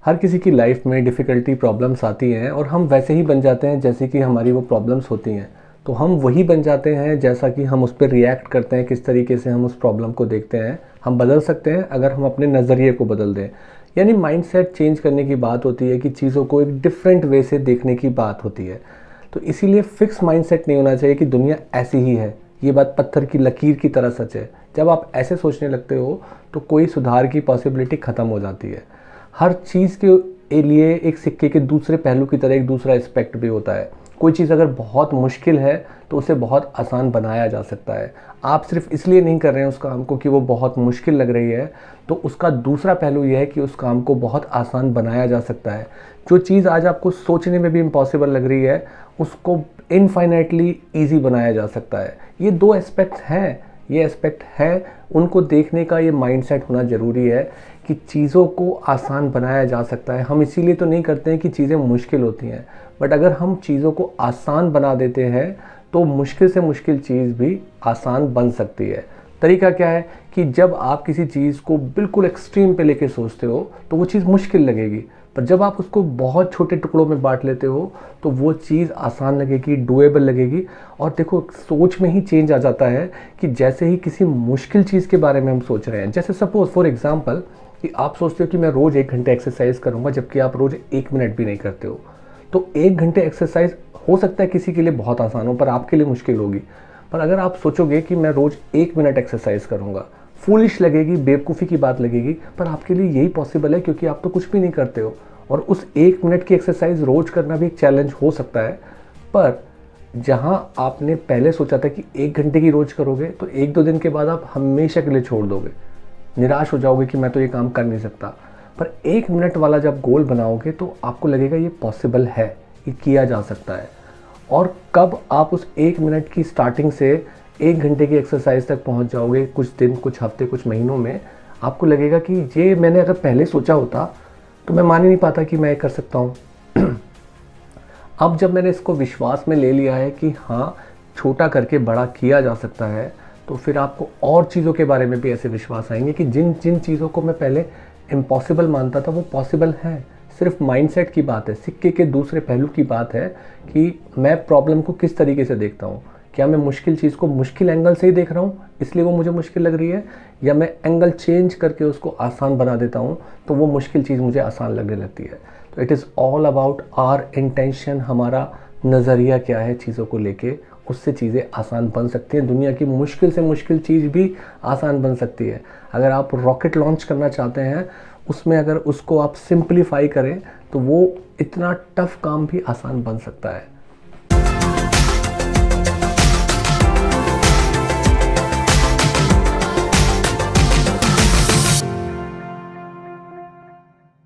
हर किसी की लाइफ में डिफ़िकल्टी प्रॉब्लम्स आती हैं और हम वैसे ही बन जाते हैं जैसे कि हमारी वो प्रॉब्लम्स होती हैं। तो हम वही बन जाते हैं जैसा कि हम उस पर रिएक्ट करते हैं, किस तरीके से हम उस प्रॉब्लम को देखते हैं। हम बदल सकते हैं अगर हम अपने नज़रिए को बदल दें। यानी माइंडसेट चेंज करने की बात होती है कि चीज़ों को एक डिफरेंट वे से देखने की बात होती है। तो इसीलिए फिक्स माइंडसेट नहीं होना चाहिए कि दुनिया ऐसी ही है। ये बात पत्थर की लकीर की तरह सच है। जब आप ऐसे सोचने लगते हो तो कोई सुधार की पॉसिबिलिटी ख़त्म हो जाती है। हर चीज़ के लिए एक सिक्के के दूसरे पहलू की तरह एक दूसरा एस्पेक्ट भी होता है। कोई चीज़ अगर बहुत मुश्किल है तो उसे बहुत आसान बनाया जा सकता है। आप सिर्फ इसलिए नहीं कर रहे हैं उस काम को कि वो बहुत मुश्किल लग रही है, तो उसका दूसरा पहलू यह है कि उस काम को बहुत आसान बनाया जा सकता है। जो चीज़ आज आपको सोचने में भी इम्पॉसिबल लग रही है, उसको इनफाइनाइटली ईजी बनाया जा सकता है। ये दो एस्पेक्ट्स हैं, ये एस्पेक्ट है, उनको देखने का ये माइंडसेट होना ज़रूरी है कि चीज़ों को आसान बनाया जा सकता है। हम इसीलिए तो नहीं करते हैं कि चीज़ें मुश्किल होती हैं, बट अगर हम चीज़ों को आसान बना देते हैं तो मुश्किल से मुश्किल चीज़ भी आसान बन सकती है। तरीका क्या है कि जब आप किसी चीज़ को बिल्कुल एक्सट्रीम पे लेके सोचते हो तो वो चीज़ मुश्किल लगेगी, पर जब आप उसको बहुत छोटे टुकड़ों में बांट लेते हो तो वो चीज़ आसान लगेगी, डूएबल लगेगी। और देखो, सोच में ही चेंज आ जाता है कि जैसे ही किसी मुश्किल चीज़ के बारे में हम सोच रहे हैं, जैसे सपोज फॉर एग्जांपल कि आप सोचते हो कि मैं रोज़ 1 घंटे एक्सरसाइज करूँगा, जबकि आप रोज़ 1 मिनट भी नहीं करते हो। तो 1 घंटे एक्सरसाइज हो सकता है किसी के लिए बहुत आसान हो, पर आपके लिए मुश्किल होगी। पर अगर आप सोचोगे कि मैं रोज़ 1 मिनट एक्सरसाइज करूँगा, फूलिश लगेगी, बेवकूफ़ी की बात लगेगी, पर आपके लिए यही पॉसिबल है क्योंकि आप तो कुछ भी नहीं करते हो। और उस 1 मिनट की एक्सरसाइज रोज़ करना भी एक चैलेंज हो सकता है। पर जहाँ आपने पहले सोचा था कि 1 घंटे की रोज़ करोगे, तो 1-2 दिन के बाद आप हमेशा के लिए छोड़ दोगे, निराश हो जाओगे कि मैं तो ये काम कर नहीं सकता। पर 1 मिनट वाला जब गोल बनाओगे तो आपको लगेगा ये पॉसिबल है, ये किया जा सकता है। और कब आप उस 1 मिनट की स्टार्टिंग से 1 घंटे की एक्सरसाइज तक पहुंच जाओगे, कुछ दिन, कुछ हफ्ते, कुछ महीनों में, आपको लगेगा कि ये मैंने अगर पहले सोचा होता तो मैं मान ही नहीं पाता कि मैं ये कर सकता हूँ। अब जब मैंने इसको विश्वास में ले लिया है कि हाँ, छोटा करके बड़ा किया जा सकता है, तो फिर आपको और चीज़ों के बारे में भी ऐसे विश्वास आएंगे कि जिन जिन चीज़ों को मैं पहले इम्पॉसिबल मानता था वो पॉसिबल है। सिर्फ माइंडसेट की बात है, सिक्के के दूसरे पहलू की बात है कि मैं प्रॉब्लम को किस तरीके से देखता हूँ। क्या मैं मुश्किल चीज़ को मुश्किल एंगल से ही देख रहा हूँ इसलिए वो मुझे मुश्किल लग रही है, या मैं एंगल चेंज करके उसको आसान बना देता हूँ तो वो मुश्किल चीज़ मुझे आसान लगने लगती है। तो it is all about our intention, हमारा नज़रिया क्या है चीज़ों को लेके, उससे चीज़ें आसान बन सकती हैं। दुनिया की मुश्किल से मुश्किल चीज़ भी आसान बन सकती है। अगर आप रॉकेट लॉन्च करना चाहते हैं, उसमें अगर उसको आप सिंप्लीफाई करें तो वो इतना टफ काम भी आसान बन सकता है।